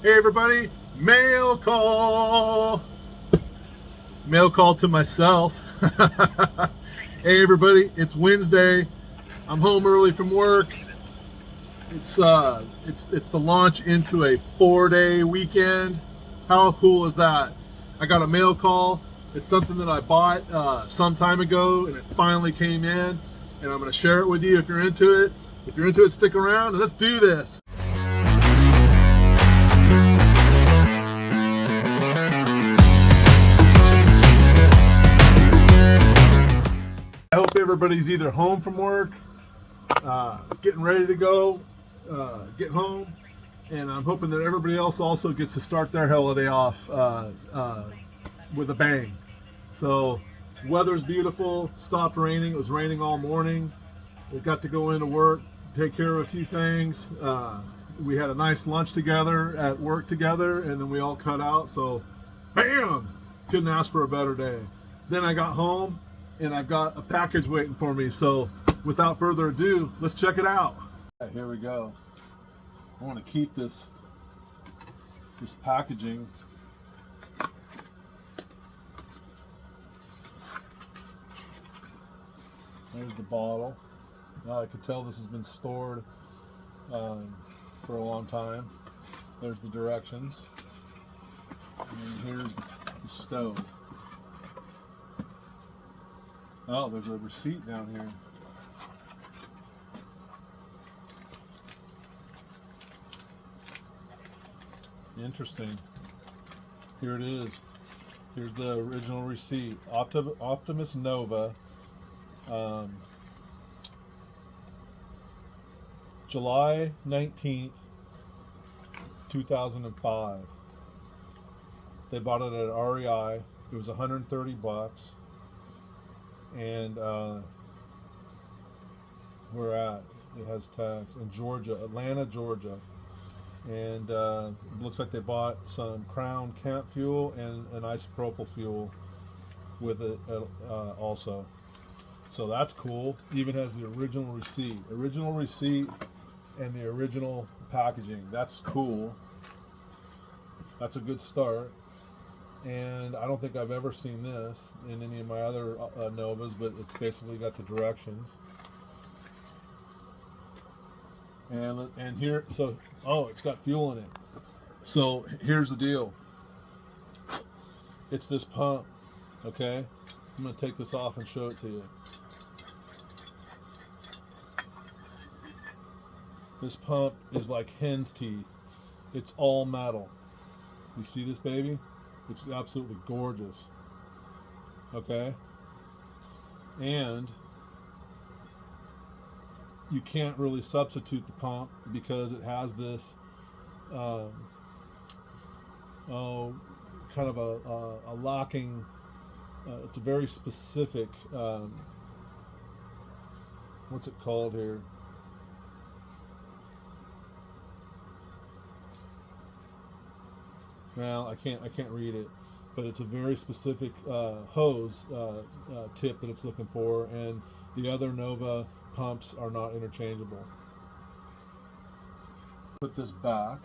Hey everybody, mail call. Mail call to myself. Hey everybody, it's Wednesday. I'm home early from work. It's the launch into a 4-day weekend. How cool is that? I got a mail call. It's something that I bought some time ago, and it finally came in. And I'm going to share it with you if you're into it. If you're into it, stick around and let's do this. I hope everybody's either home from work, getting ready to go, get home, and I'm hoping that everybody else also gets to start their holiday off with a bang. So, weather's beautiful, stopped raining, it was raining all morning. We got to go into work, take care of a few things. We had a nice lunch together at work together, and then we all cut out, so bam! Couldn't ask for a better day. Then I got home, and I've got a package waiting for me. So without further ado, let's check it out. Right, here we go. I want to keep this packaging. There's the bottle. Now I can tell this has been stored for a long time. There's the directions. And here's the stove. Oh, there's a receipt down here. Interesting. Here it is. Here's the original receipt. Optimus Nova. July 19th, 2005. They bought it at REI. It was $130. And we're at, it has tags in Georgia, Atlanta, Georgia, and it looks like they bought some Crown Camp fuel and an isopropyl fuel with it also. So that's cool. Even has the original receipt and the original packaging. That's cool. That's a good start. And I don't think I've ever seen this in any of my other Novas, but it's basically got the directions. And here, so, oh, it's got fuel in it. So here's the deal. It's this pump, okay? I'm gonna take this off and show it to you. This pump is like hen's teeth. It's all metal. You see this baby? It's absolutely gorgeous. Okay? And you can't really substitute the pump because it has this kind of a locking, it's a very specific, what's it called here? Well, I can't read it, but it's a very specific hose tip that it's looking for, and the other Nova pumps are not interchangeable. Put this back.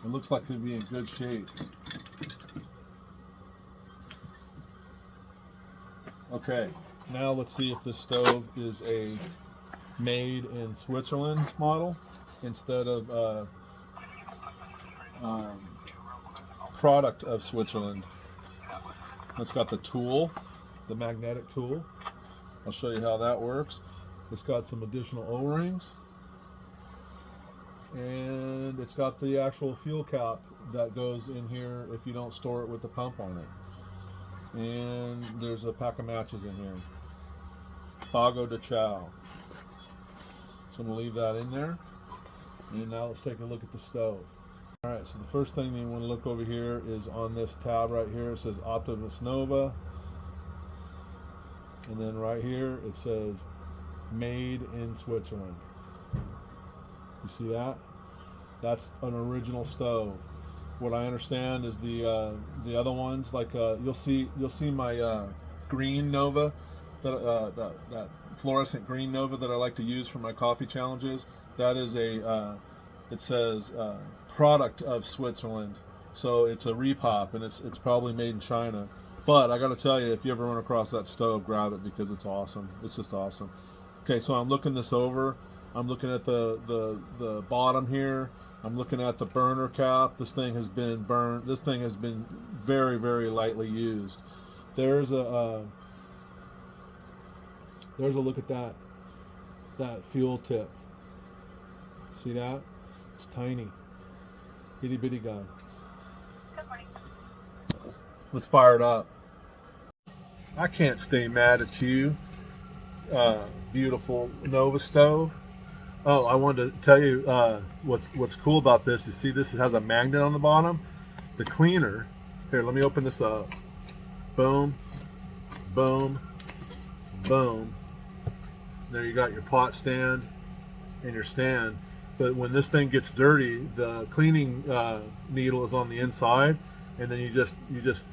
It looks like to be in good shape. Okay, now let's see if this stove is a made in Switzerland model instead of product of Switzerland. It's got the tool, the magnetic tool. I'll show you how that works. It's got some additional O-rings, and it's got the actual fuel cap that goes in here if you don't store it with the pump on it. And there's a pack of matches in here. Pago de Chao. So I'm going to leave that in there. And now let's take a look at the stove. Alright, so the first thing you want to look over here is on this tab right here. It says Optimus Nova. And then right here it says Made in Switzerland. You see that? That's an original stove. What I understand is the other ones, like you'll see my green Nova that fluorescent green Nova that I like to use for my coffee challenges. That is it says product of Switzerland. So it's a repop, and it's probably made in China. But I got to tell you, if you ever run across that stove, grab it because it's awesome. It's just awesome. Okay, so I'm looking this over. I'm looking at the bottom here. I'm looking at the burner cap. This thing has been burned. This thing has been very, very lightly used. There's a look at that fuel tip. See that? It's tiny, itty bitty guy. Let's fire it up. I can't stay mad at you, beautiful Nova stove. Oh, I wanted to tell you what's cool about this is, see, this has a magnet on the bottom. The cleaner, here, let me open this up. Boom, boom, boom. There you got your pot stand and your stand. But when this thing gets dirty, the cleaning needle is on the inside, and then you just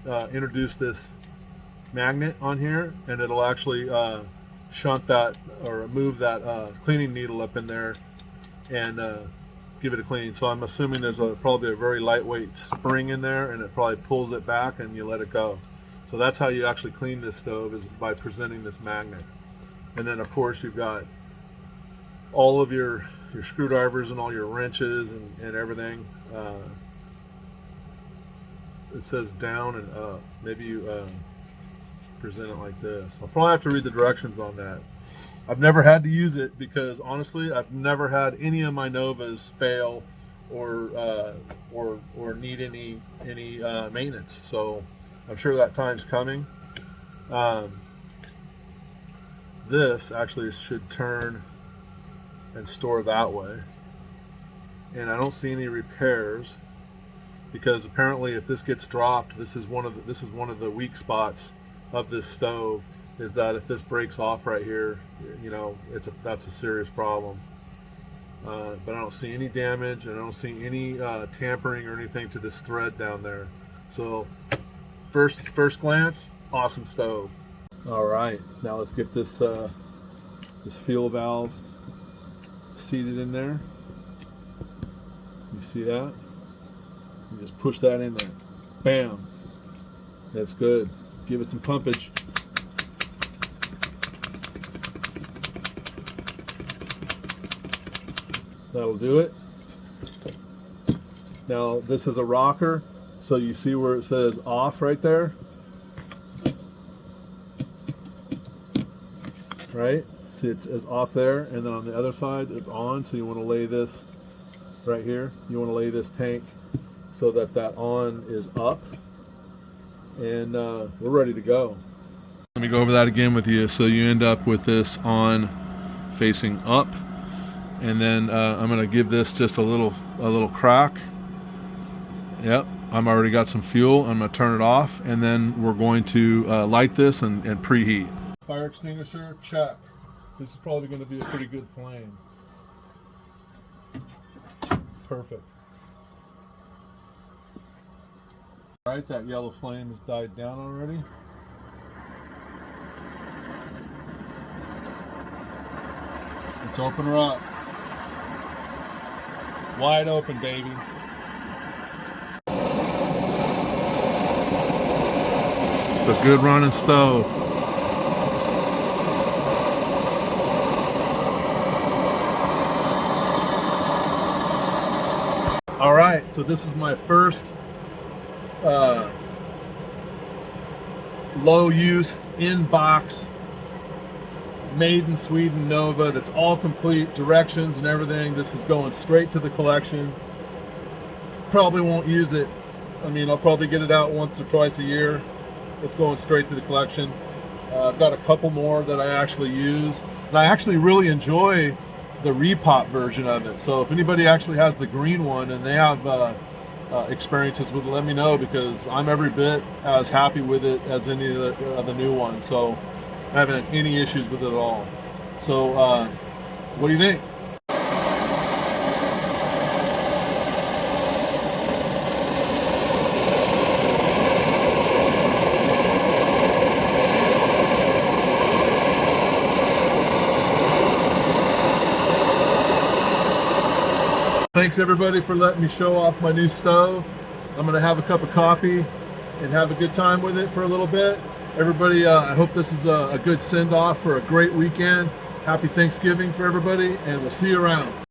introduce this magnet on here, and it'll actually shunt that or move that cleaning needle up in there and give it a clean. So I'm assuming there's probably a very lightweight spring in there, and it probably pulls it back and you let it go. So that's how you actually clean this stove, is by presenting this magnet. And then of course you've got all of your screwdrivers and all your wrenches and everything. It says down and up. Maybe you present it like this. I'll probably have to read the directions on that. I've never had to use it because honestly I've never had any of my Novas fail or need any maintenance. So I'm sure that time's coming. This actually should turn and store that way, and I don't see any repairs, because apparently if this gets dropped, this is one of the weak spots of this stove, is that if this breaks off right here, you know, that's a serious problem. But I don't see any damage, and I don't see any tampering or anything to this thread down there. So first glance, awesome stove. All right, now let's get this this fuel valve seated in there. You see that? You just push that in there. Bam. That's good. Give it some pumpage. That'll do it. Now this is a rocker, so you see where it says off right there? Right? See, it's off there, and then on the other side it's on, so you want to lay this right here. You want to lay this tank so that on is up, and we're ready to go. Let me go over that again with you. So you end up with this on facing up, and then I'm going to give this just a little crack. Yep, I'm already got some fuel. I'm going to turn it off, and then we're going to light this and preheat. Fire extinguisher, check. This is probably going to be a pretty good flame. Perfect. All right, that yellow flame has died down already. Let's open her up. Wide open, baby. It's a good running stove. All right, so this is my first low use in-box made in Sweden Nova that's all complete, directions and everything. This is going straight to the collection. Probably won't use it. I mean, I'll probably get it out once or twice a year. It's going straight to the collection. I've got a couple more that I actually use, and I actually really enjoy the repop version of it. So if anybody actually has the green one and they have experiences with it, let me know, because I'm every bit as happy with it as any of the new ones. So I haven't had any issues with it at all. So what do you think? Thanks everybody for letting me show off my new stove. I'm gonna have a cup of coffee and have a good time with it for a little bit. Everybody, I hope this is a good send-off for a great weekend. Happy Thanksgiving for everybody, and we'll see you around.